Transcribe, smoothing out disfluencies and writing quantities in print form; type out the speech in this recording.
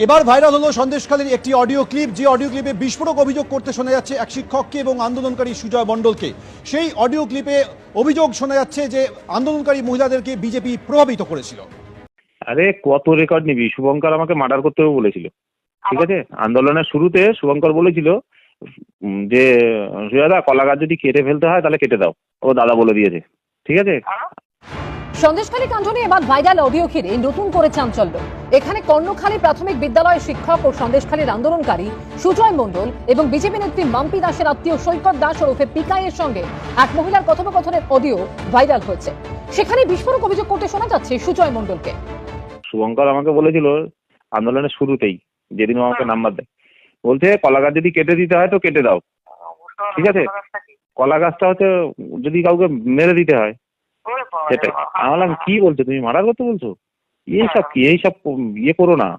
এবার ভাইরাল হলো সন্দেশখালীর একটি অডিও ক্লিপ, যে অডিও ক্লিপে বিস্ফোরক অভিযোগ করতে শোনা যাচ্ছে এক শিক্ষককে এবং আন্দোলনকারী সুজয় মণ্ডলকে। সেই অডিও ক্লিপে অভিযোগ শোনা যাচ্ছে যে আন্দোলনকারী মহিলাদেরকে বিজেপি প্রভাবিত করেছিল। আরে কত রেকর্ড নিবি? শুভঙ্কর আমাকে মার্ডার করতে হবে বলেছিল, ঠিক আছে? আন্দোলনের শুরুতে শুভঙ্কর বলেছিল যে সুজাদা কলা গাছ যদি কেটে ফেলতে হয় তাহলে কেটে দাও, ও দাদা বলে দিয়েছে, ঠিক আছে? সন্দেশখালী কাণ্ড নিয়ে এবার ভাইরাল অডিও ঘিরে নতুন করে চাঞ্চল্য। এখানে কর্ণখালী প্রাথমিক বিদ্যালয়ের শিক্ষক ও সন্দেশখালীর আন্দোলনকারী সুজয় মণ্ডল এবং বিজেপি নেত্রী মাম্পি দাসের আত্মীয় সৈকত দাস ওরফে পিকাইয়ের সঙ্গে এক মহিলার কথোপকথনের অডিও ভাইরাল হয়েছে। সেখানে বিস্ফোরক অভিযোগ করতে শোনা যাচ্ছে সুজয় মণ্ডলকে। শুভঙ্কর আমাকে বলেছিল আন্দোলনের শুরুতেই, যেদিন ও আমাকে নাম্বার দেয়, বলছে কলা গাছ যদি কেটে দিতে হয় তো কেটে দাও, ঠিক আছে? কলা গাছটা হচ্ছে যদি কাউকে মেরে দিতে হয় সেটাই। আমি বললাম কি বলছো তুমি, মার্ডার করতে বলছো? এইসব কি, এইসব ইয়ে করো না,